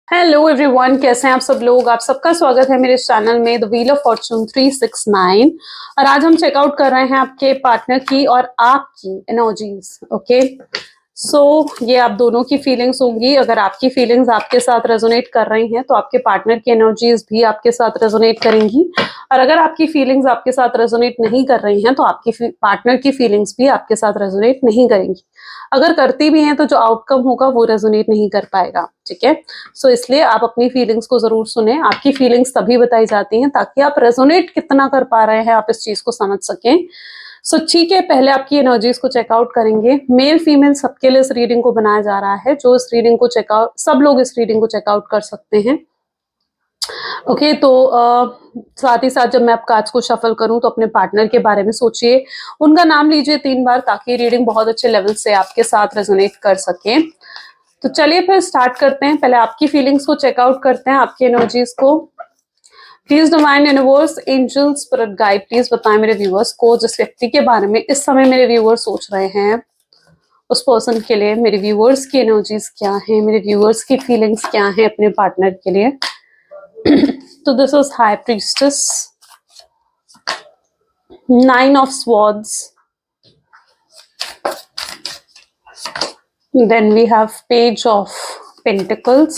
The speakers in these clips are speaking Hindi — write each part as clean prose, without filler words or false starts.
हेलो एवरीवन, कैसे हैं आप सब लोग। आप सबका स्वागत है मेरे चैनल में द व्हील ऑफ फॉर्चून 369। और आज हम चेकआउट कर रहे हैं आपके पार्टनर की और आपकी एनर्जीज। ओके, सो ये आप दोनों की फीलिंग्स होंगी। अगर आपकी फीलिंग्स आपके साथ रेजोनेट कर रही हैं तो आपके पार्टनर की एनर्जीज भी आपके साथ रेजोनेट करेंगी। और अगर आपकी फीलिंग्स आपके साथ रेजोनेट नहीं कर रही हैं तो आपकी पार्टनर की फीलिंग्स भी आपके साथ रेजोनेट नहीं करेंगी। अगर करती भी हैं तो जो आउटकम होगा वो रेजोनेट नहीं कर पाएगा। ठीक है, सो इसलिए आप अपनी फीलिंग्स को जरूर सुने। आपकी फीलिंग्स तभी बताई जाती हैं ताकि आप रेजोनेट कितना कर पा रहे हैं, आप इस चीज को समझ सकें। सो ठीक है, पहले आपकी एनर्जीज को चेकआउट करेंगे। मेल फीमेल सबके लिए इस रीडिंग को बनाया जा रहा है। जो इस रीडिंग को चेकआउट, सब लोग इस रीडिंग को चेकआउट कर सकते हैं। ओके, तो साथ ही साथ जब मैं आपका आज को शफल करूं तो अपने पार्टनर के बारे में सोचिए, उनका नाम लीजिए 3 बार ताकि रीडिंग बहुत अच्छे लेवल से आपके साथ रेजोनेट कर सके। तो चलिए फिर स्टार्ट करते हैं। पहले आपकी फीलिंग्स को चेकआउट करते हैं, आपकी एनर्जीज को। Please divine universe, angel, spirit guide, please बताएं मेरे व्यूअर्स को जिस व्यक्ति के बारे में इस समय मेरे व्यूअर्स सोच रहे हैं, उस पर्सन के लिए मेरे व्यूअर्स की एनर्जीज क्या है, मेरे व्यूअर्स की फीलिंग्स क्या है अपने पार्टनर के लिए। तो this is high priestess, 9 of swords, then we have page of pentacles.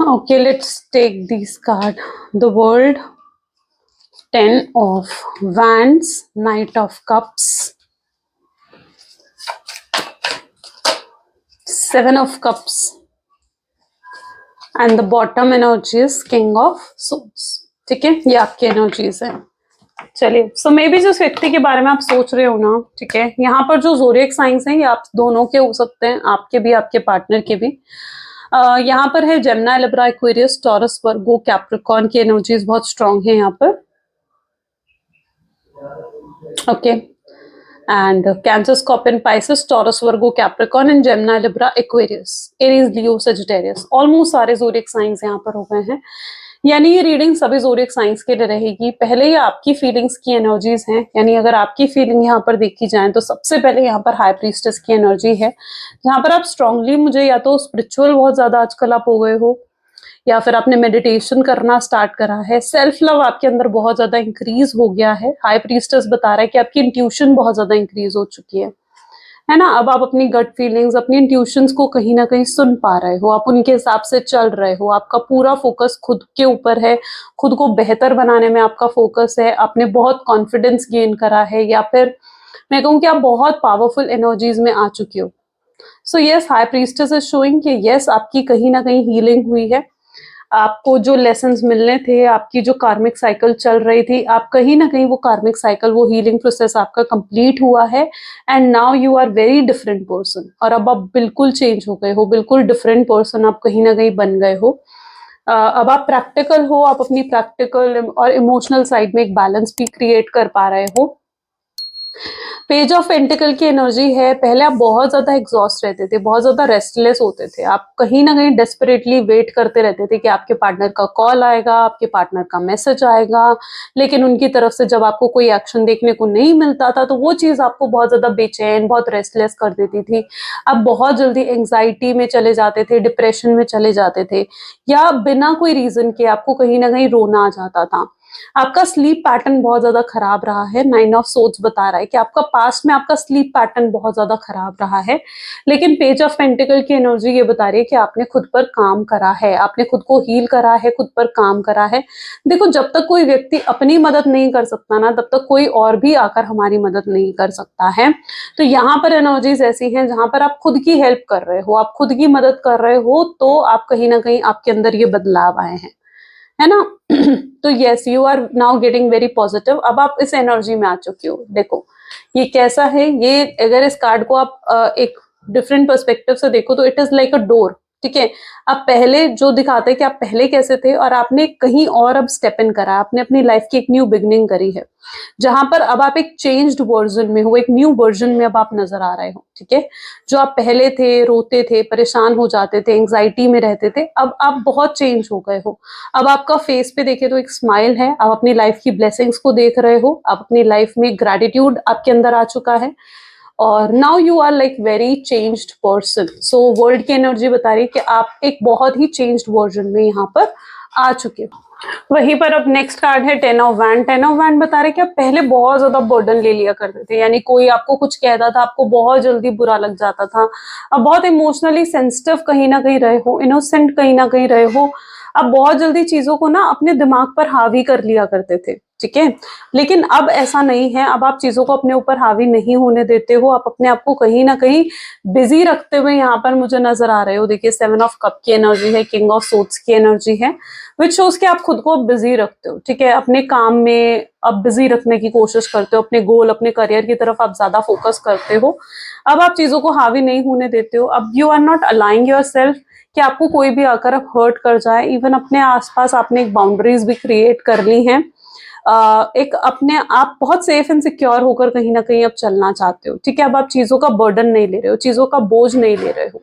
Okay, let's take these card. The world, 10 of wands, knight of cups, 7 of cups, and the bottom energy is king of swords. ठीक है, ये आपकी एनर्जीज है। चलिए, सो मे बी जिस व्यक्ति के बारे में आप सोच रहे हो ना, ठीक है, यहाँ पर जो ज़ोडिएक साइंस हैं ये आप दोनों के हो सकते हैं, आपके भी आपके पार्टनर के भी। यहाँ पर है जेमिनी, लिब्रा, एक्वेरियस, टॉरस, वर्गो, कैप्रिकॉर्न की एनर्जीज बहुत स्ट्रांग है यहाँ पर। Okay, and cancer, scorpion, Pisces, taurus, Virgo, Capricorn and Gemini, Libra, Aquarius, Aries, Leo, Sagittarius, almost सारे ज़ोडिएक साइंस यहाँ पर हो गए हैं। यानी ये रीडिंग सभी ज़ोडिएक साइंस के लिए रहेगी। पहले ये आपकी फीलिंग्स की एनर्जीज हैं, यानी अगर आपकी फीलिंग यहाँ पर देखी जाए तो सबसे पहले यहाँ पर हाई प्रीस्टेस की एनर्जी है, जहाँ पर आप स्ट्रांगली, मुझे या तो स्पिरिचुअल बहुत ज्यादा आजकल आप हो गए हो, या फिर आपने मेडिटेशन करना स्टार्ट करा है, सेल्फ लव आपके अंदर बहुत ज्यादा इंक्रीज हो गया है। हाई प्रीस्टेस बता रहा है कि आपकी इंट्यूशन बहुत ज्यादा इंक्रीज हो चुकी है ना। अब आप अपनी गट फीलिंग्स, अपनी इंट्यूशंस को कहीं ना कहीं सुन पा रहे हो, आप उनके हिसाब से चल रहे हो। आपका पूरा फोकस खुद के ऊपर है, खुद को बेहतर बनाने में आपका फोकस है। आपने बहुत कॉन्फिडेंस गेन करा है, या फिर मैं कहूँ कि आप बहुत पावरफुल एनर्जीज में आ चुके हो। So yes, high priestess is showing कि यस, आपकी कहीं ना कहीं हीलिंग हुई है। आपको जो लेसन्स मिलने थे, आपकी जो कार्मिक साइकिल चल रही थी, आप कहीं ना कहीं वो कार्मिक साइकिल, वो हीलिंग प्रोसेस आपका कंप्लीट हुआ है। And now you are very different person, और अब आप बिल्कुल चेंज हो गए हो, बिल्कुल डिफरेंट पर्सन आप कहीं ना कहीं बन गए हो। अब आप प्रैक्टिकल हो, आप अपनी प्रैक्टिकल और इमोशनल साइड में एक बैलेंस भी क्रिएट कर पा रहे हो। पेज ऑफ पेंटिकल की एनर्जी है, पहले आप बहुत ज्यादा एग्जॉस्ट रहते थे, बहुत ज्यादा रेस्टलेस होते थे, आप कहीं ना कहीं डेस्परेटली वेट करते रहते थे कि आपके पार्टनर का कॉल आएगा, आपके पार्टनर का मैसेज आएगा, लेकिन उनकी तरफ से जब आपको कोई एक्शन देखने को नहीं मिलता था तो वो चीज आपको बहुत ज्यादा बेचैन, बहुत रेस्टलेस कर देती थी। आप बहुत जल्दी एंग्जाइटी में चले जाते थे, डिप्रेशन में चले जाते थे, या बिना कोई रीजन के आपको कहीं ना कहीं रोना आ जाता था। आपका स्लीप पैटर्न बहुत ज्यादा खराब रहा है। 9 ऑफ सोर्ड्स बता रहा है कि आपका पास्ट में आपका स्लीप पैटर्न बहुत ज्यादा खराब रहा है, लेकिन पेज ऑफ पेंटिकल की एनर्जी ये बता रही है कि आपने खुद पर काम करा है, आपने खुद को हील करा है, खुद पर काम करा है। देखो, जब तक कोई व्यक्ति अपनी मदद नहीं कर सकता ना, तब तक कोई और भी आकर हमारी मदद नहीं कर सकता है। तो यहाँ पर एनर्जीज ऐसी हैं जहां पर आप खुद की हेल्प कर रहे हो, आप खुद की मदद कर रहे हो, तो आप कहीं ना कहीं आपके अंदर ये बदलाव आए हैं, है ना। तो yes, you are now getting very positive. अब आप इस एनर्जी में आ चुके हो। देखो ये कैसा है, ये अगर इस कार्ड को आप एक डिफरेंट पर्सपेक्टिव से देखो तो it is like a door. ठीक है, आप पहले जो दिखाते हैं कि आप पहले कैसे थे और आपने कहीं और अब स्टेप इन करा, आपने अपनी लाइफ की एक न्यू बिगनिंग करी है, जहां पर अब आप एक चेंज्ड वर्जन में हो, एक न्यू वर्जन में अब आप नजर आ रहे हो। ठीक है, जो आप पहले थे, रोते थे, परेशान हो जाते थे, एंग्जाइटी में रहते थे, अब आप बहुत चेंज हो गए हो। अब आपका फेस पे देखे तो एक स्माइल है, आप अपनी लाइफ की ब्लेसिंग्स को देख रहे हो, आप अपनी लाइफ में ग्रैटिट्यूड आपके अंदर आ चुका है। और now you are like very changed person. So world की एनर्जी बता रही है कि आप एक बहुत ही चेंज्ड वर्जन में यहाँ पर आ चुके हो। वहीं पर अब नेक्स्ट कार्ड है 10 ऑफ वैंड। 10 ऑफ वैंड बता रहे कि आप पहले बहुत ज्यादा बर्डन ले लिया करते थे, यानी कोई आपको कुछ कहता था आपको बहुत जल्दी बुरा लग जाता था। अब बहुत इमोशनली सेंसिटिव कहीं ना कहीं रहे हो, इनोसेंट कहीं ना कहीं रहे हो। अब बहुत जल्दी चीजों को ना अपने दिमाग पर हावी कर लिया करते थे, ठीक है। लेकिन अब ऐसा नहीं है, अब आप चीजों को अपने ऊपर हावी नहीं होने देते हो, आप अपने आप को कहीं ना कहीं बिजी रखते हुए यहाँ पर मुझे नजर आ रहे हो। देखिए 7 ऑफ कप की एनर्जी है, किंग ऑफ सोर्ड्स की एनर्जी है, विच शोज कि आप खुद को बिजी रखते हो, ठीक है। अपने काम में अब बिजी रखने की कोशिश करते हो, अपने गोल अपने करियर की तरफ आप ज्यादा फोकस करते हो। अब आप चीजों को हावी नहीं होने देते हो। अब you are not allying yourself कि आपको कोई भी आकर अब हर्ट कर जाए। इवन अपने आसपास आपने एक बाउंड्रीज भी क्रिएट कर ली हैं। एक अपने आप बहुत सेफ एंड सिक्योर होकर कहीं ना कहीं अब चलना चाहते हो, ठीक है। अब आप चीजों का बर्डन नहीं ले रहे हो, चीजों का बोझ नहीं ले रहे हो।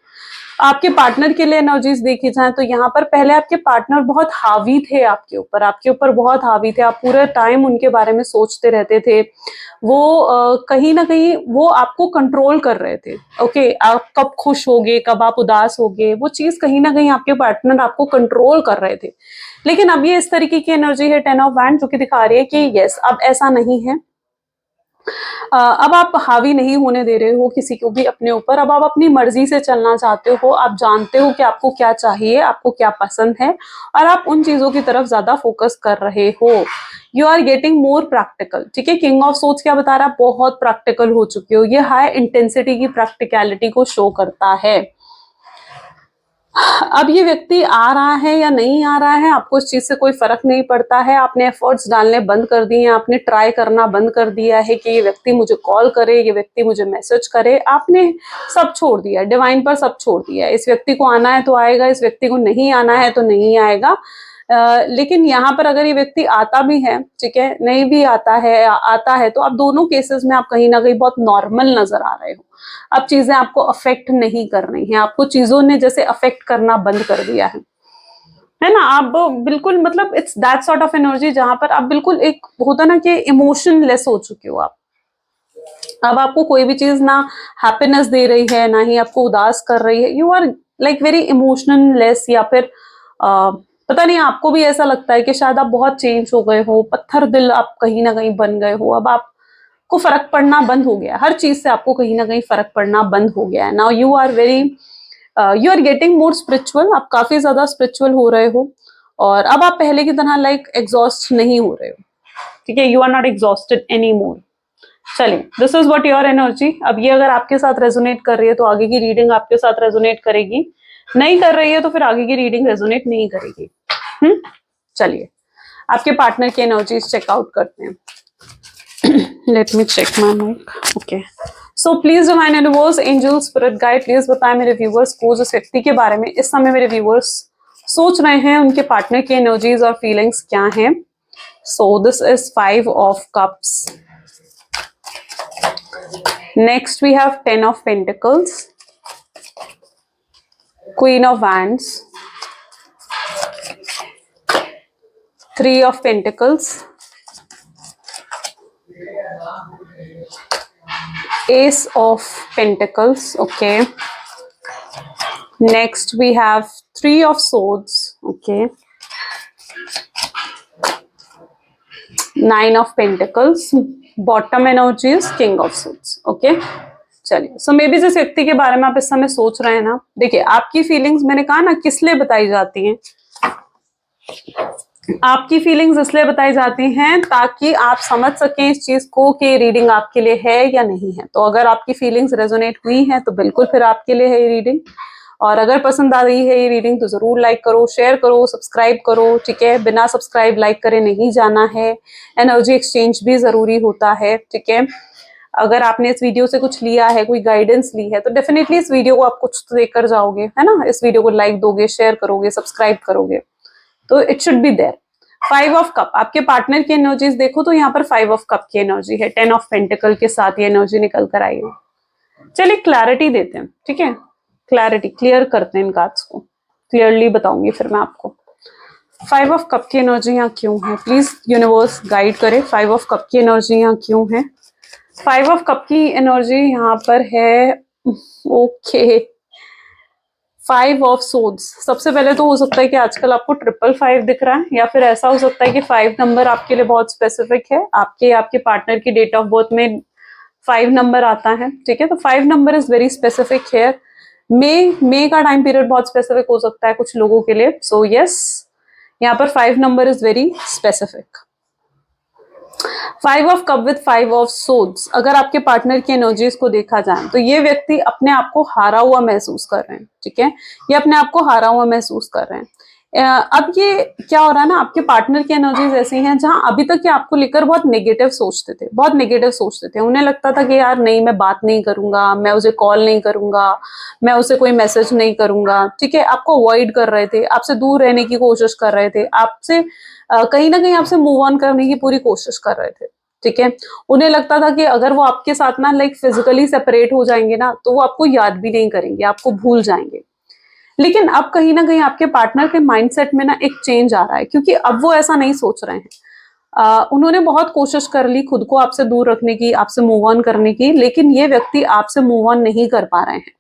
आपके पार्टनर के लिए एनर्जीज देखी जाए तो यहाँ पर पहले आपके पार्टनर बहुत हावी थे आपके ऊपर बहुत हावी थे। आप पूरे टाइम उनके बारे में सोचते रहते थे। वो कहीं ना कहीं वो आपको कंट्रोल कर रहे थे। ओके, आप कब खुश होगे, कब आप उदास होगे, वो चीज कहीं ना कहीं आपके पार्टनर आपको कंट्रोल कर रहे थे। लेकिन अब ये इस तरीके की एनर्जी है 10 ऑफ वैंड, जो कि दिखा रही है कि यस अब ऐसा नहीं है। अब आप हावी नहीं होने दे रहे हो किसी को भी अपने ऊपर। अब आप अपनी मर्जी से चलना चाहते हो। आप जानते हो कि आपको क्या चाहिए, आपको क्या पसंद है, और आप उन चीजों की तरफ ज्यादा फोकस कर रहे हो। You are getting more practical, ठीक है। किंग ऑफ सोर्ड्स क्या बता रहा है, बहुत प्रैक्टिकल हो चुके हो। ये हाई इंटेंसिटी की प्रैक्टिकलिटी को शो करता है। अब ये व्यक्ति आ रहा है या नहीं आ रहा है, आपको इस चीज से कोई फर्क नहीं पड़ता है। आपने एफर्ट्स डालने बंद कर दिए हैं, आपने ट्राई करना बंद कर दिया है कि ये व्यक्ति मुझे कॉल करे, ये व्यक्ति मुझे मैसेज करे। आपने सब छोड़ दिया, डिवाइन पर सब छोड़ दिया है। इस व्यक्ति को आना है तो आएगा, इस व्यक्ति को नहीं आना है तो नहीं आएगा। लेकिन यहाँ पर अगर ये व्यक्ति आता भी है, ठीक है, नहीं भी आता है, आता है, तो आप दोनों केसेस में आप कहीं ना कहीं बहुत नॉर्मल नजर आ रहे हो। अब चीजें आपको अफेक्ट नहीं कर रही हैं, आपको चीजों ने जैसे अफेक्ट करना बंद कर दिया है ना। आप बिल्कुल मतलब it's that sort of energy जहां पर आप बिल्कुल एक होता ना कि इमोशनलेस हो चुके हो आप। अब आपको कोई भी चीज ना हैप्पीनेस दे रही है, ना ही आपको उदास कर रही है। You are like very emotionless, या फिर पता नहीं, आपको भी ऐसा लगता है कि शायद आप बहुत चेंज हो गए हो, पत्थर दिल आप कहीं ना कहीं बन गए हो। अब आपको फर्क पड़ना बंद हो गया, हर चीज से आपको कहीं ना कहीं फर्क पड़ना बंद हो गया है। Now you are very you are getting more spiritual, आप काफी ज्यादा स्पिरिचुअल हो रहे हो। और अब आप पहले की तरह लाइक एग्जॉस्ट नहीं हो रहे हो, ठीक है। You are not exhausted any more. चलिए, this is what your energy. अब ये अगर आपके साथ रेजोनेट कर रही है तो आगे की रीडिंग आपके साथ रेजोनेट करेगी, नहीं कर रही है तो फिर आगे की रीडिंग रेजोनेट नहीं करेगी। चलिए आपके पार्टनर की एनर्जीज चेकआउट करते हैं। Let me check my mic. Okay, so please divine universe, angel, spirit guide, please बताएं मेरे व्यूवर्स को जिस व्यक्ति के बारे में इस समय मेरे व्यूवर्स सोच रहे हैं, उनके पार्टनर की एनर्जीज और फीलिंग्स क्या हैं। So this is 5 of cups. Next we have 10 of pentacles, queen of wands, 3 of Pentacles, Ace of Pentacles. Okay, next we have 3 of Swords. Okay, 9 of Pentacles. Bottom energy is King of Swords. Okay, चलिए, सो मे बी जिस व्यक्ति के बारे में आप इस समय सोच रहे हैं ना, देखिए आपकी फीलिंग्स मैंने कहा ना किस लिए बताई जाती हैं। आपकी फीलिंग्स इसलिए बताई जाती हैं ताकि आप समझ सकें इस चीज को कि रीडिंग आपके लिए है या नहीं है। तो अगर आपकी फीलिंग्स रेजोनेट हुई हैं तो बिल्कुल फिर आपके लिए है ये रीडिंग। और अगर पसंद आ रही है ये रीडिंग तो जरूर लाइक करो, शेयर करो, सब्सक्राइब करो, ठीक है। बिना सब्सक्राइब लाइक करे नहीं जाना है। एनर्जी एक्सचेंज भी जरूरी होता है, ठीक है। अगर आपने इस वीडियो से कुछ लिया है, कोई गाइडेंस ली है, तो डेफिनेटली इस वीडियो को आप कुछ तो देकर जाओगे, है ना। इस वीडियो को लाइक दोगे, शेयर करोगे, सब्सक्राइब करोगे, तो it should be there. 5 of cup, आपके पार्टनर की एनर्जीज देखो तो यहाँ पर 5 ऑफ कप की एनर्जी है, 10 ऑफ पेंटिकल के साथ ये एनर्जी निकल कर आई है। चलिए क्लैरिटी देते हैं, ठीक है। क्लैरिटी क्लियर करते हैं इन कार्ड्स को, क्लियरली बताऊंगी फिर मैं आपको 5 ऑफ कप की एनर्जी यहाँ क्यों है। प्लीज यूनिवर्स गाइड करे 5 ऑफ कप की एनर्जी यहाँ क्यों है। फाइव ऑफ कप की एनर्जी यहाँ पर है। Okay, five of swords. सबसे पहले तो हो सकता है कि आजकल आपको 555 दिख रहा है, या फिर ऐसा हो सकता है कि 5 नंबर आपके लिए बहुत स्पेसिफिक है, आपके पार्टनर की डेट ऑफ बर्थ में 5 नंबर आता है। ठीक है, तो 5 number is very specific here. May का टाइम पीरियड बहुत स्पेसिफिक हो सकता है कुछ लोगों के लिए। सो यस, यहाँ पर 5 number is very specific. 5 of cup with 5 of swords. अगर आपके पार्टनर की एनर्जीज को देखा जाए तो ये व्यक्ति अपने आप को हारा हुआ महसूस कर रहे हैं। ठीक है, ये अपने आप को हारा हुआ महसूस कर रहे हैं। अब ये क्या हो रहा है ना, आपके पार्टनर की एनर्जीज ऐसी हैं जहां अभी तक ये आपको लेकर बहुत नेगेटिव सोचते थे, बहुत नेगेटिव सोचते थे। उन्हें लगता था कि यार नहीं, मैं बात नहीं करूंगा, मैं उसे कॉल नहीं करूंगा, मैं उसे कोई मैसेज नहीं करूंगा। ठीक है, आपको अवॉइड कर रहे थे, आपसे दूर रहने की कोशिश कर रहे थे, आपसे कहीं ना कहीं आपसे मूव ऑन करने की पूरी कोशिश कर रहे थे। ठीक है, उन्हें लगता था कि अगर वो आपके साथ ना लाइक फिजिकली सेपरेट हो जाएंगे ना, तो वो आपको याद भी नहीं करेंगे, आपको भूल जाएंगे। लेकिन अब कहीं ना कहीं आपके पार्टनर के माइंडसेट में ना एक चेंज आ रहा है, क्योंकि अब वो ऐसा नहीं सोच रहे हैं। उन्होंने बहुत कोशिश कर ली खुद को आपसे दूर रखने की, आपसे मूव ऑन करने की, लेकिन ये व्यक्ति आपसे मूव ऑन नहीं कर पा रहे हैं।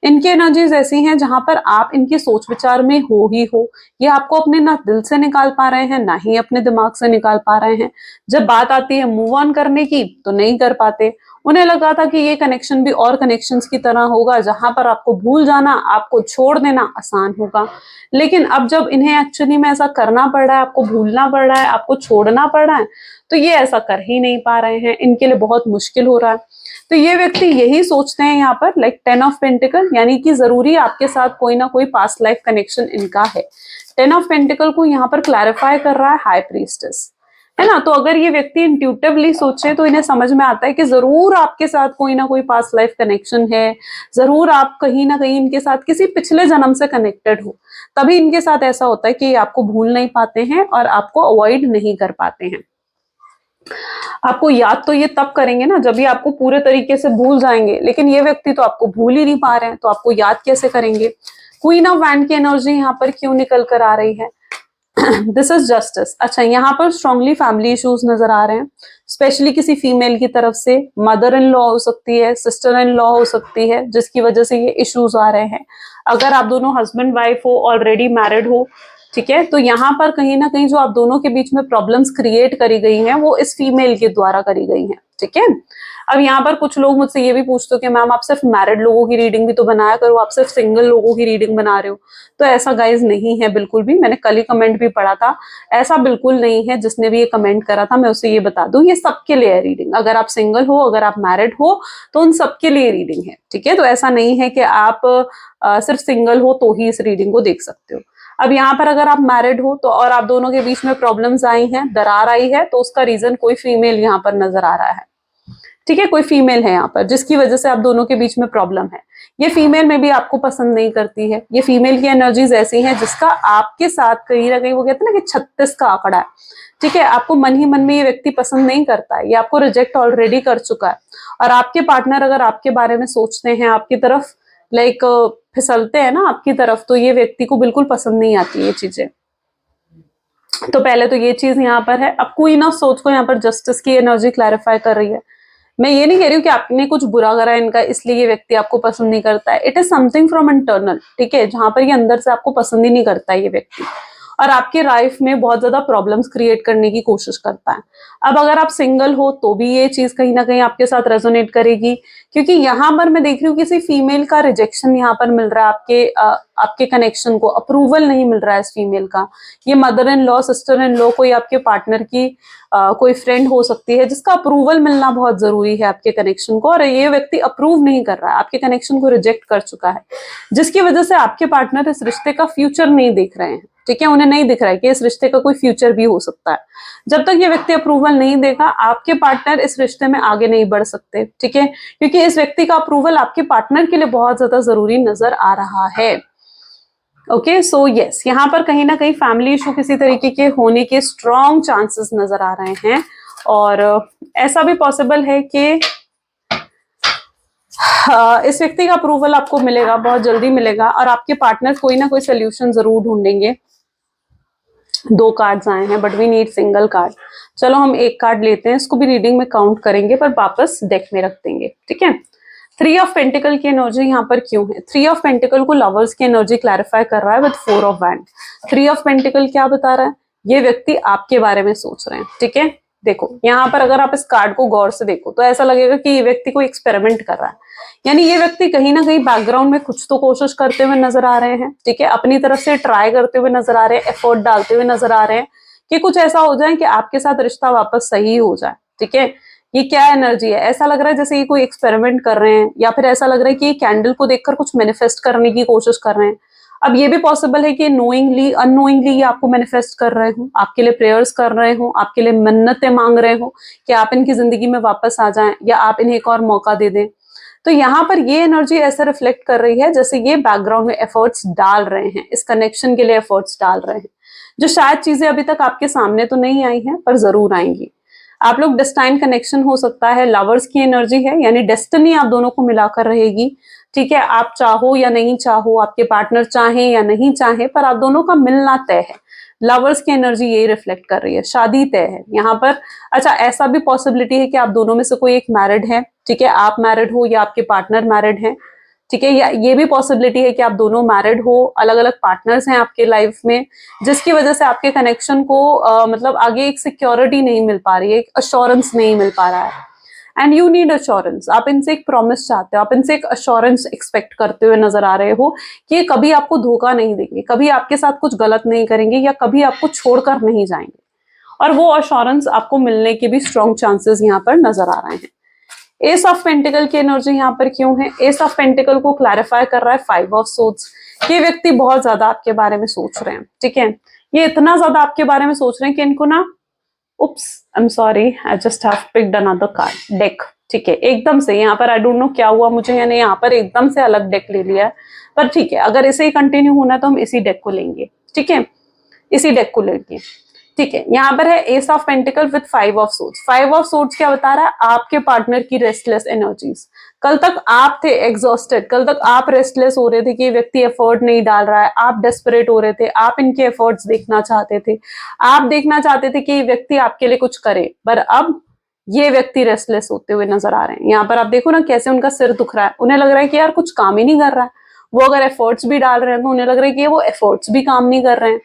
इनकी एनर्जीज ऐसी हैं जहां पर आप इनके सोच विचार में हो ही हो। ये आपको अपने ना दिल से निकाल पा रहे हैं, ना ही अपने दिमाग से निकाल पा रहे हैं। जब बात आती है मूव ऑन करने की तो नहीं कर पाते। उन्हें लगा था कि ये कनेक्शन भी और कनेक्शंस की तरह होगा, जहां पर आपको भूल जाना, आपको छोड़ देना आसान होगा। लेकिन अब जब इन्हें एक्चुअली में ऐसा करना पड़ रहा है, आपको भूलना पड़ रहा है, आपको छोड़ना पड़ रहा है, तो ये ऐसा कर ही नहीं पा रहे हैं। इनके लिए बहुत मुश्किल हो रहा है। तो ये व्यक्ति यही सोचते हैं यहाँ पर, लाइक 10 ऑफ पेंटिकल, यानी कि जरूरी आपके साथ कोई ना कोई पास्ट लाइफ कनेक्शन इनका है। 10 ऑफ पेंटिकल को यहाँ पर क्लैरिफाई कर रहा है हाई प्रीस्टेस, है ना। तो अगर ये व्यक्ति इंट्यूटिवली सोचे तो इन्हें समझ में आता है कि जरूर आपके साथ कोई ना कोई पास्ट लाइफ कनेक्शन है, जरूर आप कहीं ना कहीं इनके साथ किसी पिछले जन्म से कनेक्टेड हो। तभी इनके साथ ऐसा होता है कि ये आपको भूल नहीं पाते हैं और आपको अवॉइड नहीं कर पाते हैं। आपको याद तो ये तब करेंगे ना जब ये आपको पूरे तरीके से भूल जाएंगे, लेकिन ये व्यक्ति तो आपको भूल ही नहीं पा रहे हैं, तो आपको याद कैसे करेंगे। क्वीन ऑफ वैंड की एनर्जी यहाँ पर क्यों निकल कर आ रही है? This is justice. अच्छा, यहाँ पर स्ट्रांगली फैमिली इश्यूज नजर आ रहे हैं, स्पेशली किसी फीमेल की तरफ से। मदर इन लॉ हो सकती है, सिस्टर इन लॉ हो सकती है, जिसकी वजह से ये इश्यूज आ रहे हैं। अगर आप दोनों हस्बैंड वाइफ हो, ऑलरेडी मैरिड हो, ठीक है, तो यहाँ पर कहीं ना कहीं जो आप दोनों के बीच में प्रॉब्लम्स क्रिएट करी गई हैं वो इस फीमेल के द्वारा करी गई हैं। ठीक है, अब यहाँ पर कुछ लोग मुझसे ये भी पूछते हो कि मैम आप सिर्फ मैरिड लोगों की रीडिंग भी तो बनाया करो, आप सिर्फ सिंगल लोगों की रीडिंग बना रहे हो। तो ऐसा गाइज नहीं है बिल्कुल भी। मैंने कल ही कमेंट भी पढ़ा था, ऐसा बिल्कुल नहीं है। जिसने भी ये कमेंट करा था मैं उसे ये बता दूं, ये सबके लिए है रीडिंग। अगर आप सिंगल हो, अगर आप मैरिड हो, तो उन सबके लिए रीडिंग है। ठीक है, तो ऐसा नहीं है कि आप सिर्फ सिंगल हो तो ही इस रीडिंग को देख सकते हो। अब यहाँ पर अगर आप मैरिड हो तो और आप दोनों के बीच में प्रॉब्लम्स आई हैं, दरार आई है, तो उसका रीजन कोई फीमेल यहाँ पर नजर आ रहा है। ठीक है, कोई फीमेल है यहाँ पर जिसकी वजह से आप दोनों के बीच में प्रॉब्लम है। ये फीमेल में भी आपको पसंद नहीं करती है। ये फीमेल की एनर्जीज ऐसी हैं जिसका आपके साथ कहीं ना कहीं, वो कहते हैं ना कि 36 का आंकड़ा है। ठीक है, आपको मन ही मन में ये व्यक्ति पसंद नहीं करता है, ये आपको रिजेक्ट ऑलरेडी कर चुका है। और आपके पार्टनर अगर आपके बारे में सोचते हैं, आपकी तरफ लाइक फिसलते हैं ना आपकी तरफ, तो ये व्यक्ति को बिल्कुल पसंद नहीं आती ये चीजें। तो पहले तो ये चीज यहाँ पर है। अब क्वीन ऑफ सोच को यहाँ पर जस्टिस की एनर्जी क्लैरिफाई कर रही है। मैं ये नहीं कह रही हूँ कि आपने कुछ बुरा करा इनका इसलिए ये व्यक्ति आपको पसंद नहीं करता है। It is something from internal. ठीक है, जहां पर ये अंदर से आपको पसंद ही नहीं करता है ये व्यक्ति, और आपके लाइफ में बहुत ज्यादा प्रॉब्लम्स क्रिएट करने की कोशिश करता है। अब अगर आप सिंगल हो तो भी ये चीज कहीं ना कहीं आपके साथ रेजोनेट करेगी, क्योंकि यहाँ पर मैं देख रही हूँ किसी फीमेल का रिजेक्शन यहाँ पर मिल रहा है। आपके कनेक्शन को अप्रूवल नहीं मिल रहा है इस फीमेल का। ये mother in law, sister in law, कोई आपके पार्टनर की कोई फ्रेंड हो सकती है जिसका अप्रूवल मिलना बहुत जरूरी है आपके कनेक्शन को, और ये व्यक्ति अप्रूव नहीं कर रहा है, आपके कनेक्शन को रिजेक्ट कर चुका है, जिसकी वजह से आपके पार्टनर इस रिश्ते का फ्यूचर नहीं देख रहे हैं। ठीक है, उन्हें नहीं दिख रहा है कि इस रिश्ते का कोई फ्यूचर भी हो सकता है। जब तक ये व्यक्ति अप्रूवल नहीं देगा, आपके पार्टनर इस रिश्ते में आगे नहीं बढ़ सकते। ठीक है, क्योंकि इस व्यक्ति का अप्रूवल आपके पार्टनर के लिए बहुत ज्यादा जरूरी नजर आ रहा है। ओके, सो यस, यहाँ पर कहीं ना कहीं फैमिली इशू किसी तरीके के होने के स्ट्रॉन्ग चांसेस नजर आ रहे हैं, और ऐसा भी पॉसिबल है कि इस व्यक्ति का अप्रूवल आपको मिलेगा, बहुत जल्दी मिलेगा, और आपके पार्टनर कोई ना कोई सोल्यूशन जरूर ढूंढेंगे। 2 कार्ड्स आए हैं, but we need single card. चलो हम एक कार्ड लेते हैं, इसको भी रीडिंग में काउंट करेंगे पर वापस डेक में रख देंगे, ठीक है। थ्री ऑफ पेंटिकल की एनर्जी यहाँ पर क्यों है? थ्री ऑफ पेंटिकल को लवर्स की एनर्जी क्लैरिफाई कर रहा है with four of wand. Three of pentacle क्या बता रहा है? ये व्यक्ति आपके बारे में सोच रहे हैं, ठीक है। देखो यहाँ पर अगर आप इस कार्ड को गौर से देखो तो ऐसा लगेगा कि ये व्यक्ति कोई एक्सपेरिमेंट कर रहा है, यानी ये व्यक्ति कहीं ना कहीं बैकग्राउंड में कुछ तो कोशिश करते हुए नजर आ रहे हैं, ठीक है। अपनी तरफ से ट्राई करते हुए नजर आ रहे हैं, एफर्ट डालते हुए नजर आ रहे हैं कि कुछ ऐसा हो जाए कि आपके साथ रिश्ता वापस सही हो जाए, ठीक है। ये क्या एनर्जी है? ऐसा लग रहा है जैसे ये कोई एक्सपेरिमेंट कर रहे हैं, या फिर ऐसा लग रहा है कि ये कैंडल को देखकर कुछ मैनिफेस्ट करने की कोशिश कर रहे हैं। अब ये भी पॉसिबल है कि नोइंगली अननोइंगली ये आपको मैनिफेस्ट कर रहे हो, आपके लिए प्रेयर्स कर रहे हो, आपके लिए मन्नतें मांग रहे हो कि आप इनकी जिंदगी में वापस आ जाएं या आप इन्हें एक और मौका दे दें। तो यहाँ पर ये एनर्जी ऐसे रिफ्लेक्ट कर रही है जैसे ये बैकग्राउंड में एफर्ट्स डाल रहे हैं, इस कनेक्शन के लिए एफर्ट्स डाल रहे हैं, जो शायद चीजें अभी तक आपके सामने तो नहीं आई हैं पर जरूर आएंगी। आप लोग डेस्टाइन कनेक्शन हो सकता है, लवर्स की एनर्जी है, यानी डेस्टिनी आप दोनों को मिलाकर रहेगी, ठीक है। आप चाहो या नहीं चाहो, आपके पार्टनर चाहे या नहीं चाहे, पर आप दोनों का मिलना तय है। लवर्स की एनर्जी यही रिफ्लेक्ट कर रही है, शादी तय है यहाँ पर। अच्छा, ऐसा भी पॉसिबिलिटी है कि आप दोनों में से कोई एक मैरिड है, ठीक है, आप मैरिड हो या आपके पार्टनर मैरिड है, ठीक है। या ये भी पॉसिबिलिटी है कि आप दोनों मैरिड हो, अलग अलग पार्टनर्स हैं आपके लाइफ में, जिसकी वजह से आपके कनेक्शन को मतलब आगे एक सिक्योरिटी नहीं मिल पा रही है, एक अश्योरेंस नहीं मिल पा रहा है। एंड यू नीड अश्योरेंस, आप इनसे एक प्रॉमिस चाहते हो, आप इनसे एक अश्योरेंस एक्सपेक्ट करते हुए नजर आ रहे हो कि ये कभी आपको धोखा नहीं देंगे, कभी आपके साथ कुछ गलत नहीं करेंगे या कभी आपको छोड़कर नहीं जाएंगे। और वो अश्योरेंस आपको मिलने के भी स्ट्रॉन्ग चांसेस यहाँ पर नजर आ रहे हैं। एस ऑफ पेंटिकल की एनर्जी यहाँ पर क्यों है? एस ऑफ पेंटिकल को क्लैरिफाई कर रहा है फाइव ऑफ सोर्ड्स। ये व्यक्ति बहुत ज्यादा आपके बारे में सोच रहे हैं, ठीक है। ये इतना ज्यादा आपके बारे में सोच रहे हैं कि इनको ना, oops I am sorry, I just have picked another card, deck, ठीक है। एकदम से यहाँ पर आई डोंट नो क्या हुआ मुझे, यानी यहाँ पर एकदम से अलग डेक ले लिया है, पर ठीक है, अगर इसे ही कंटिन्यू होना है तो हम इसी डेक को लेंगे, ठीक है, इसी डेक को लेंगे, ठीक है। यहाँ पर है S of pentacle with five of swords. Five of swords क्या बता रहा है? आपके पार्टनर की रेस्टलेस एनर्जीज। कल तक आप थे एग्जॉस्टेड, कल तक आप रेस्टलेस हो रहे थे कि ये व्यक्ति एफर्ट नहीं डाल रहा है, आप डेस्परेट हो रहे थे, आप इनके एफर्ट्स देखना चाहते थे, आप देखना चाहते थे कि ये व्यक्ति आपके लिए कुछ करे, पर अब ये व्यक्ति रेस्टलेस होते हुए नजर आ रहे हैं। यहाँ पर आप देखो ना कैसे उनका सिर दुख रहा है, उन्हें लग रहा है कि यार कुछ काम ही नहीं कर रहा है। वो अगर एफर्ट्स भी डाल रहे हैं तो उन्हें लग रहा है कि वो एफर्ट्स भी काम नहीं कर रहे हैं,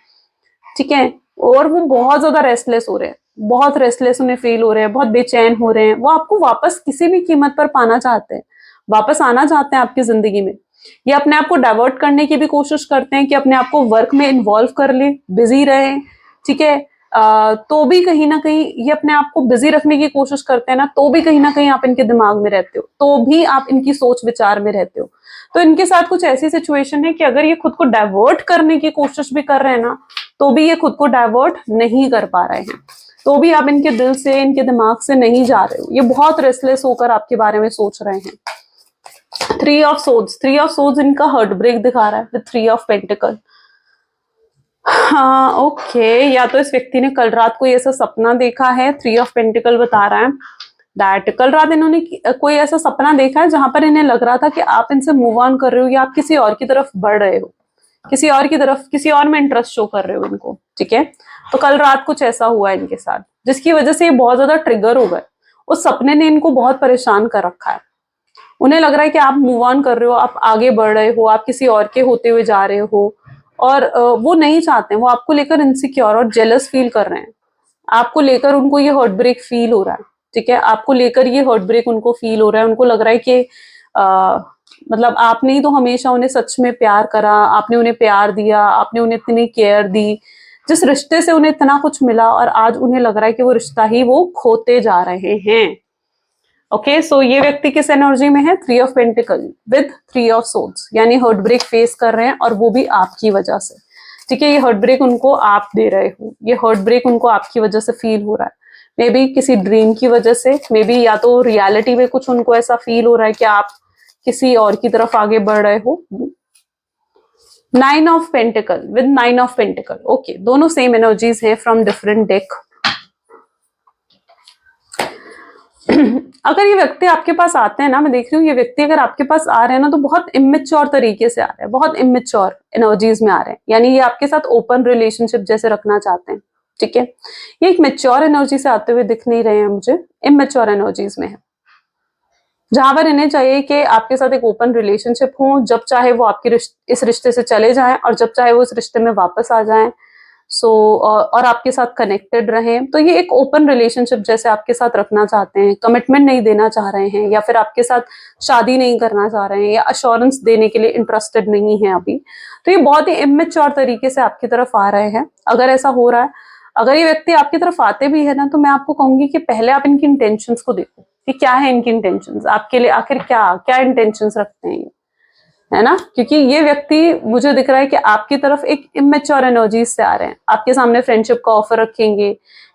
ठीक है। और वो बहुत ज्यादा रेस्टलेस हो रहे हैं, बहुत रेस्टलेस उन्हें फील हो रहे हैं, बहुत बेचैन हो रहे हैं। वो आपको वापस किसी भी कीमत पर पाना चाहते हैं, वापस आना चाहते हैं आपकी जिंदगी में। ये अपने आप को डाइवर्ट करने की भी कोशिश करते हैं कि अपने आप को वर्क में इन्वॉल्व कर ले, बिजी रहे, ठीक है। तो भी कहीं ना कहीं ये अपने आप को बिजी रखने की कोशिश करते हैं ना, तो भी कहीं ना कहीं आप इनके दिमाग में रहते हो, तो भी आप इनकी सोच विचार में रहते हो। तो इनके साथ कुछ ऐसी सिचुएशन है कि अगर ये खुद को डाइवर्ट करने की कोशिश भी कर रहे हैं ना, तो भी ये खुद को डाइवर्ट नहीं कर पा रहे हैं, तो भी आप इनके दिल से, इनके दिमाग से नहीं जा रहे हो। ये बहुत रेस्टलेस होकर आपके बारे में सोच रहे हैं। Three of swords, three of swords इनका हार्ट ब्रेक दिखा रहा है विद थ्री ऑफ पेंटिकल। हाँ ओके, या तो इस व्यक्ति ने कल रात कोई ऐसा सपना देखा है, थ्री ऑफ पेंटिकल बता रहा है दैट कल रात इन्होंने कोई ऐसा सपना देखा है जहां पर इन्हें लग रहा था कि आप इनसे मूव ऑन कर रहे हो या आप किसी और की तरफ बढ़ रहे हो, किसी और की तरफ, किसी और में इंटरेस्ट शो कर रहे हो इनको, ठीक है। तो कल रात कुछ ऐसा हुआ इनके साथ जिसकी वजह से ये बहुत ज्यादा ट्रिगर हो गए। उस सपने ने इनको बहुत परेशान कर रखा है। उन्हें लग रहा है कि आप मूव ऑन कर रहे हो, आप आगे बढ़ रहे हो, आप किसी और के होते हुए जा रहे हो, और वो नहीं चाहते हैं, वो आपको लेकर इनसिक्योर और जेलस फील कर रहे हैं। आपको लेकर उनको ये हार्ट ब्रेक फील हो रहा है, ठीक है। आपको लेकर ये हार्ट ब्रेक उनको फील हो रहा है। उनको लग रहा है कि मतलब आपने ही तो हमेशा उन्हें सच में प्यार करा, आपने उन्हें प्यार दिया, आपने उन्हें इतनी केयर दी, जिस रिश्ते से उन्हें इतना कुछ मिला, और आज उन्हें लग रहा है कि वो रिश्ता ही वो खोते जा रहे हैं। ओके, सो ये व्यक्ति किस एनर्जी में है? Three of pentacle with three of swords, यानी हार्ट ब्रेक फेस कर रहे हैं, और वो भी आपकी वजह से, ठीक है। ये हार्ट ब्रेक उनको आप दे रहे हो, ये हार्ट ब्रेक उनको आपकी वजह से फील हो रहा है। मे बी किसी ड्रीम की वजह से, मे बी या तो रियलिटी में कुछ उनको ऐसा फील हो रहा है कि आप किसी और की तरफ आगे बढ़ रहे हो। Nine of pentacle with nine of pentacle, okay, दोनों सेम एनर्जीज है फ्रॉम डिफरेंट डेक। अगर ये व्यक्ति आपके पास आते हैं ना, मैं देख रही हूँ ये व्यक्ति अगर आपके पास आ रहे हैं ना, तो बहुत इमेच्योर तरीके से आ रहे हैं, बहुत इमेच्योर एनर्जीज में आ रहे हैं, यानी ये आपके साथ ओपन रिलेशनशिप जैसे रखना चाहते हैं, ठीक है, ये एक मेच्योर एनर्जी से आते हुए दिख नहीं रहे हैं मुझे, इमेच्योर एनर्जीज में है, जहां पर इन्हें चाहिए कि आपके साथ एक ओपन रिलेशनशिप हो, जब चाहे वो आपके इस रिश्ते से चले जाएं और जब चाहे वो इस रिश्ते में वापस आ जाएं। और आपके साथ कनेक्टेड रहें। तो ये एक ओपन रिलेशनशिप जैसे आपके साथ रखना चाहते हैं, कमिटमेंट नहीं देना चाह रहे हैं, या फिर आपके साथ शादी नहीं करना चाह रहे हैं, या अश्योरेंस देने के लिए इंटरेस्टेड नहीं है अभी। तो ये बहुत ही इमेच्योर तरीके से आपकी तरफ आ रहे हैं। अगर ऐसा हो रहा है, अगर ये व्यक्ति आपकी तरफ आते भी है ना, तो मैं आपको कहूंगी कि पहले आप इनकी इंटेंशंस को देखो कि क्या है इनकी इंटेंशंस, आपके लिए आखिर क्या क्या इंटेंशंस रखते हैं ये, है ना। क्योंकि ये व्यक्ति मुझे दिख रहा है कि आपकी तरफ एक इमेच्योर एनर्जीज से आ रहे हैं, आपके सामने फ्रेंडशिप का ऑफर रखेंगे,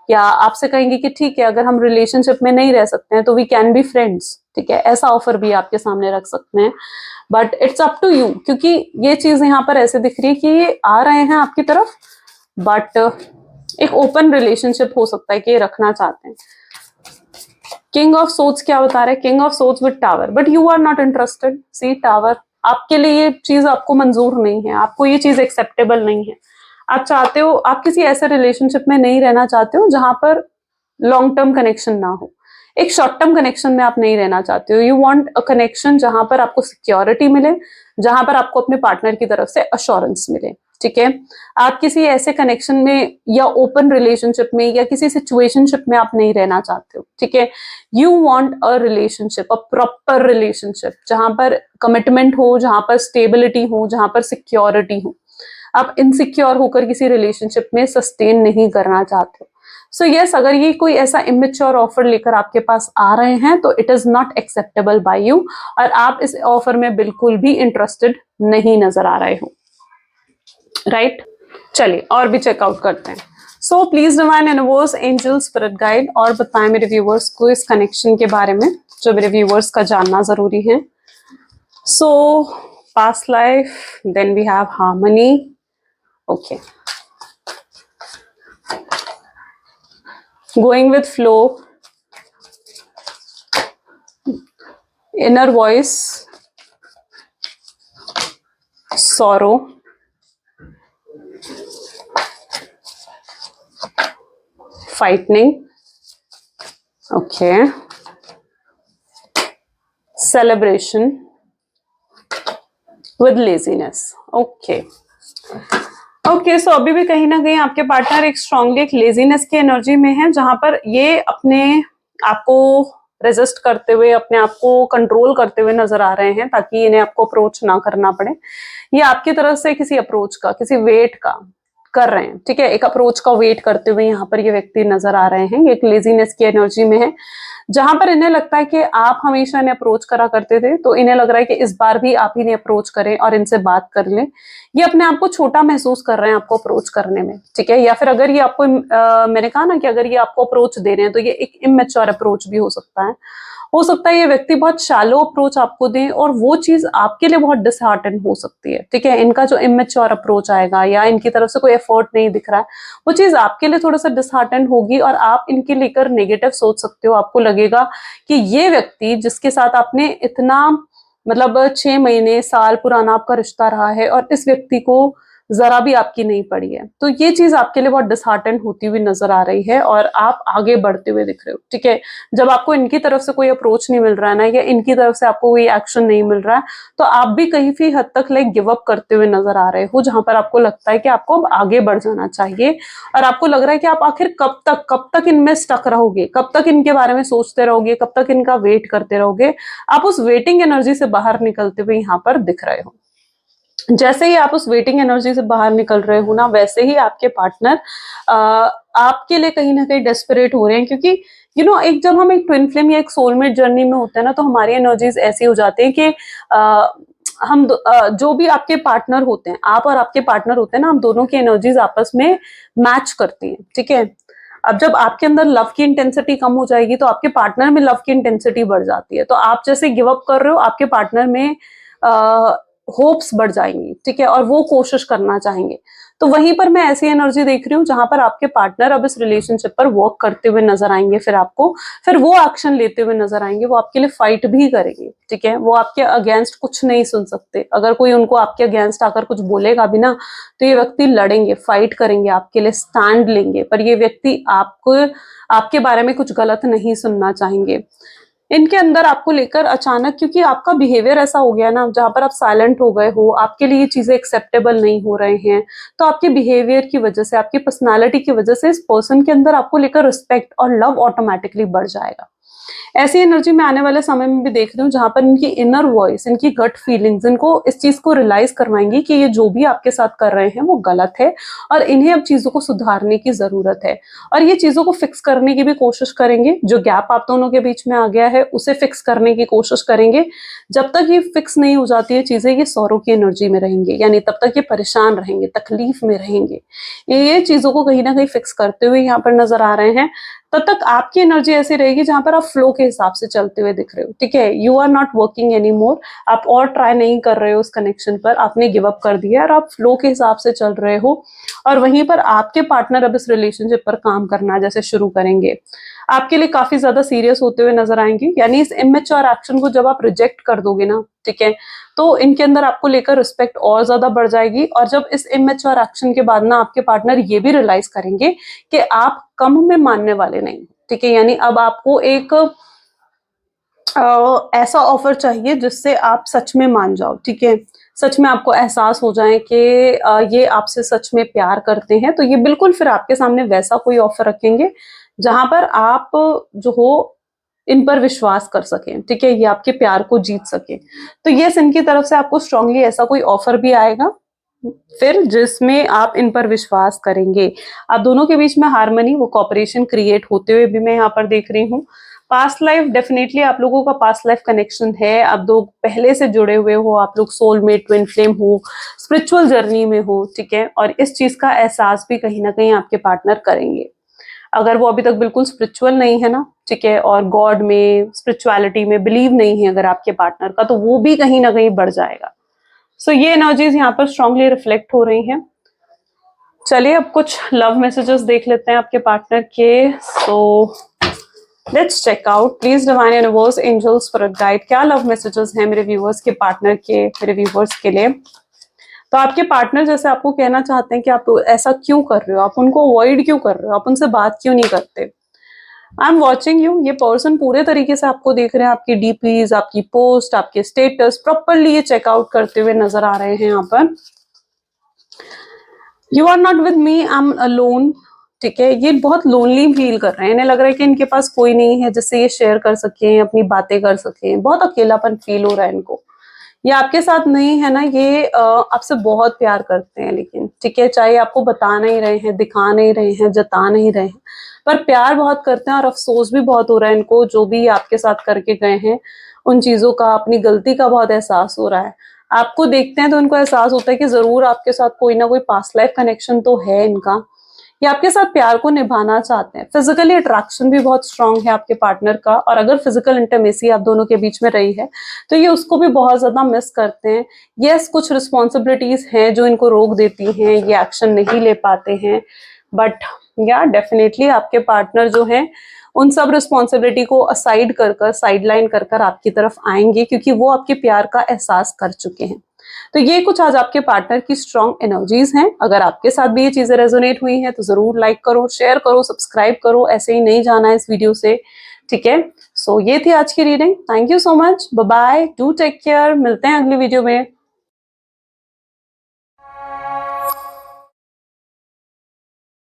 या आपसे कहेंगे कि ठीक है अगर हम रिलेशनशिप में नहीं रह सकते हैं तो वी कैन बी फ्रेंड्स, ठीक है, ऐसा ऑफर भी आपके सामने रख सकते हैं। But it's up to you, क्योंकि ये चीज यहाँ पर ऐसे दिख रही है कि ये आ रहे हैं आपकी तरफ, बट एक ओपन रिलेशनशिप हो सकता है कि ये रखना चाहते हैं। किंग ऑफ सोर्ड्स क्या बता रहे हैं? King of swords with tower, but you are not interested. See tower, आपके लिए ये चीज आपको मंजूर नहीं है, आपको ये चीज एक्सेप्टेबल नहीं है। आप चाहते हो, आप किसी ऐसे रिलेशनशिप में नहीं रहना चाहते हो जहां पर लॉन्ग टर्म कनेक्शन ना हो, एक शॉर्ट टर्म कनेक्शन में आप नहीं रहना चाहते हो। यू वांट अ कनेक्शन जहां पर आपको सिक्योरिटी मिले, जहां पर आपको अपने पार्टनर की तरफ से अश्योरेंस मिले, ठीक है। आप किसी ऐसे कनेक्शन में या ओपन रिलेशनशिप में या किसी सिचुएशनशिप में आप नहीं रहना चाहते हो, ठीक है। You want a relationship, a proper relationship, जहां पर कमिटमेंट हो, जहां पर स्टेबिलिटी हो, जहां पर सिक्योरिटी हो। आप इनसिक्योर होकर किसी रिलेशनशिप में सस्टेन नहीं करना चाहते हो। सो यस, अगर ये कोई ऐसा इमेच्योर ऑफर लेकर आपके पास आ रहे हैं तो it is not acceptable bye you, और आप इस ऑफर में बिल्कुल भी इंटरेस्टेड नहीं नजर आ रहे हो, राइट। चलिए और भी चेकआउट करते हैं। सो please divine universe, angel, spirit guide, और बताएं मेरे व्यूवर्स को इस कनेक्शन के बारे में जो मेरे व्यूवर्स का जानना जरूरी है। So past life, then we have harmony, okay, going with flow, inner voice, sorrow, frightening, okay, celebration with laziness, okay, okay. So अभी भी कहीं ना कहीं आपके पार्टनर एक स्ट्रांगली एक लेजीनेस की एनर्जी में है, जहां पर ये अपने आप को रेजिस्ट करते हुए, अपने आप को कंट्रोल करते हुए नजर आ रहे हैं, ताकि इन्हें आपको अप्रोच ना करना पड़े। ये आपकी तरफ से किसी अप्रोच का, किसी वेट का कर रहे हैं, ठीक है, एक अप्रोच का वेट करते हुए यहाँ पर ये व्यक्ति नजर आ रहे हैं। ये एक लेजीनेस की एनर्जी में है, जहां पर इन्हें लगता है कि आप हमेशा इन्हें अप्रोच करा करते थे, तो इन्हें लग रहा है कि इस बार भी आप इन्हें अप्रोच करें और इनसे बात कर लें। ये अपने आप को छोटा महसूस कर रहे हैं आपको अप्रोच करने में, ठीक है। या फिर अगर ये आपको मैंने कहा ना कि अगर ये आपको अप्रोच दे रहे हैं तो ये एक इमेच्योर अप्रोच भी हो सकता है। हो सकता है ये व्यक्ति बहुत शैलो अप्रोच आपको दें और वो चीज आपके लिए बहुत डिसहार्टन हो सकती है, ठीक है। इनका जो इमेच्योर अप्रोच आएगा या इनकी तरफ से कोई एफर्ट नहीं दिख रहा है, वो चीज आपके लिए थोड़ा सा डिसहार्टन होगी और आप इनके लेकर नेगेटिव सोच सकते हो। आपको लगेगा कि ये व्यक्ति जिसके साथ आपने इतना मतलब 6 महीने साल पुराना आपका रिश्ता रहा है और इस व्यक्ति को जरा भी आपकी नहीं पड़ी है, तो ये चीज आपके लिए बहुत डिसहार्टन होती हुई नजर आ रही है और आप आगे बढ़ते हुए दिख रहे हो, ठीक है। जब आपको इनकी तरफ से कोई अप्रोच नहीं मिल रहा है ना, या इनकी तरफ से आपको कोई एक्शन नहीं मिल रहा है, तो आप भी कहीं भी हद तक लाइक गिव अप करते हुए नजर आ रहे हो, जहां पर आपको लगता है कि आपको अब आगे बढ़ जाना चाहिए और आपको लग रहा है कि आप आखिर कब तक इनमें स्टक रहोगे, कब तक इनके बारे में सोचते रहोगे, कब तक इनका वेट करते रहोगे। आप उस वेटिंग एनर्जी से बाहर निकलते हुए यहाँ पर दिख रहे हो। जैसे ही आप उस वेटिंग एनर्जी से बाहर निकल रहे हो ना, वैसे ही आपके पार्टनर आपके लिए कहीं ना कहीं डेस्परेट हो रहे हैं, क्योंकि एक जब हम एक ट्विन फ्लेम या एक सोलमेट जर्नी में होते हैं ना, तो हमारी एनर्जीज ऐसी हो जाती है कि हम जो भी आपके पार्टनर होते हैं, आप और आपके पार्टनर होते हैं ना, हम दोनों की एनर्जीज आपस में मैच करती हैं, ठीक है। अब जब आपके अंदर लव की इंटेंसिटी कम हो जाएगी तो आपके पार्टनर में लव की इंटेंसिटी बढ़ जाती है। तो आप जैसे गिव अप कर रहे हो, आपके पार्टनर में होप्स बढ़ जाएंगी, ठीक है, और वो कोशिश करना चाहेंगे। तो वहीं पर मैं ऐसी एनर्जी देख रही हूँ जहां पर आपके पार्टनर अब इस रिलेशनशिप पर वर्क करते हुए नजर आएंगे, फिर वो एक्शन लेते हुए नजर आएंगे, वो आपके लिए फाइट भी करेंगे, ठीक है। वो आपके अगेंस्ट कुछ नहीं सुन सकते, अगर कोई उनको आपके अगेंस्ट आकर कुछ बोलेगा भी ना, तो ये व्यक्ति लड़ेंगे, फाइट करेंगे, आपके लिए स्टैंड लेंगे, पर ये व्यक्ति आपको आपके बारे में कुछ गलत नहीं सुनना चाहेंगे। इनके अंदर आपको लेकर अचानक, क्योंकि आपका बिहेवियर ऐसा हो गया ना, जहां पर आप साइलेंट हो गए हो, आपके लिए ये चीजें एक्सेप्टेबल नहीं हो रहे हैं, तो आपके बिहेवियर की वजह से, आपकी पर्सनालिटी की वजह से इस पर्सन के अंदर आपको लेकर रिस्पेक्ट और लव ऑटोमेटिकली बढ़ जाएगा। ऐसी एनर्जी मैं आने वाले समय में भी देख रही हूँ जहां पर इनकी इनर वॉइस, इनकी गट फीलिंग्स इनको इस चीज को रियलाइज करवाएंगी कि ये जो भी आपके साथ कर रहे हैं वो गलत है और इन्हें अब चीजों को सुधारने की जरूरत है, और ये चीजों को फिक्स करने की भी कोशिश करेंगे। जो गैप आप दोनों के बीच में आ गया है उसे फिक्स करने की कोशिश करेंगे। जब तक ये फिक्स नहीं हो जाती है चीजें, ये सौरों की एनर्जी में रहेंगे, यानी तब तक ये परेशान रहेंगे, तकलीफ में रहेंगे। ये चीजों को कहीं ना कहीं फिक्स करते हुए यहाँ पर नजर आ रहे हैं। तब तक आपकी एनर्जी ऐसी रहेगी जहां पर आप फ्लो के हिसाब से चलते हुए दिख रहे हो, ठीक है। You are not working any more, आप और ट्राई नहीं कर रहे हो उस कनेक्शन पर, आपने गिव अप कर दिया और आप फ्लो के हिसाब से चल रहे हो। और वहीं पर आपके पार्टनर अब इस रिलेशनशिप पर काम करना जैसे शुरू करेंगे, आपके लिए काफी ज्यादा सीरियस होते हुए नजर आएंगे। यानी इस इमेच्योर एक्शन को जब आप रिजेक्ट कर दोगे ना, ठीक है, तो इनके अंदर आपको लेकर रिस्पेक्ट और ज्यादा बढ़ जाएगी। और जब इस इमेच्योर एक्शन के बाद ना आपके पार्टनर ये भी रियलाइज करेंगे कि आप कम में मानने वाले नहीं, ठीक है। यानी अब आपको एक ऐसा ऑफर चाहिए जिससे आप सच में मान जाओ, ठीक है। सच में आपको एहसास हो जाए कि ये आपसे सच में प्यार करते हैं, तो ये बिल्कुल फिर आपके सामने वैसा कोई ऑफर रखेंगे जहां पर आप जो हो इन पर विश्वास कर सकें, ठीक है, ये आपके प्यार को जीत सके। तो यस, इनकी तरफ से आपको स्ट्रांगली ऐसा कोई ऑफर भी आएगा फिर जिसमें आप इन पर विश्वास करेंगे। आप दोनों के बीच में हार्मनी, वो कॉपरेशन क्रिएट होते हुए भी मैं यहाँ पर देख रही हूँ। पास्ट लाइफ, डेफिनेटली आप लोगों का पास्ट लाइफ कनेक्शन है, आप दो पहले से जुड़े हुए हो, आप लोग सोलमेट, ट्विन फ्लेम हो, स्पिरिचुअल जर्नी में हो, ठीक है। और इस चीज का एहसास भी कहीं ना कहीं आपके पार्टनर करेंगे। अगर वो अभी तक बिल्कुल स्पिरिचुअल नहीं है ना, ठीक है, और गॉड में, स्पिरिचुअलिटी में बिलीव नहीं है अगर आपके पार्टनर का, तो वो भी कहीं ना कहीं बढ़ जाएगा। सो ये एनर्जीज यहाँ पर स्ट्रांगली रिफ्लेक्ट हो रही हैं। चलिए अब कुछ लव मैसेजेस देख लेते हैं आपके पार्टनर के। So let's check out, please divine universe, angels, spirit guide, क्या लव मैसेजेस हैं मेरे व्यूअर्स के पार्टनर के, मेरे व्यूअर्स के लिए। तो आपके पार्टनर जैसे आपको कहना चाहते हैं कि आप ऐसा क्यों कर रहे हो, आप उनको अवॉइड क्यों कर रहे हो, आप उनसे बात क्यों नहीं करते। आई एम वॉचिंग यू, ये पर्सन पूरे तरीके से आपको देख रहे हैं, आपकी डीपीज, आपकी पोस्ट, आपके स्टेटस प्रॉपरली ये चेकआउट करते हुए नजर आ रहे हैं यहाँ पर। You are not with me, I am alone, ठीक है। ये बहुत लोनली फील कर रहे हैं, इन्हें लग रहा है कि इनके पास कोई नहीं है जिससे ये शेयर कर सके, अपनी बातें कर सके, बहुत अकेलापन फील हो रहा है इनको। ये आपके साथ नहीं है ना, ये आपसे बहुत प्यार करते हैं, लेकिन ठीक है, चाहे आपको बता नहीं रहे हैं, दिखा नहीं रहे हैं, जता नहीं रहे हैं, पर प्यार बहुत करते हैं और अफसोस भी बहुत हो रहा है इनको, जो भी आपके साथ करके गए हैं उन चीजों का, अपनी गलती का बहुत एहसास हो रहा है। आपको देखते हैं तो उनको एहसास होता है कि जरूर आपके साथ कोई ना कोई पास्ट लाइफ कनेक्शन तो है इनका, ये आपके साथ प्यार को निभाना चाहते हैं। फिजिकली अट्रैक्शन भी बहुत स्ट्रांग है आपके पार्टनर का, और अगर फिजिकल इंटीमेसी आप दोनों के बीच में रही है तो ये उसको भी बहुत ज्यादा मिस करते हैं। यस, कुछ रिस्पॉन्सिबिलिटीज हैं जो इनको रोक देती हैं, ये एक्शन नहीं ले पाते हैं, बट या डेफिनेटली आपके पार्टनर जो है उन सब रिस्पॉन्सिबिलिटी को असाइड कर कर, साइडलाइन कर कर आपकी तरफ आएंगे, क्योंकि वो आपके प्यार का एहसास कर चुके हैं। तो ये कुछ आज आपके पार्टनर की स्ट्रॉन्ग एनर्जीज हैं। अगर आपके साथ भी ये चीजें रेजोनेट हुई हैं तो जरूर लाइक करो, शेयर करो, सब्सक्राइब करो, ऐसे ही नहीं जाना है इस वीडियो से, ठीक है। सो ये थी आज की reading. Thank you so much, bye bye, do take care, मिलते हैं अगली वीडियो में।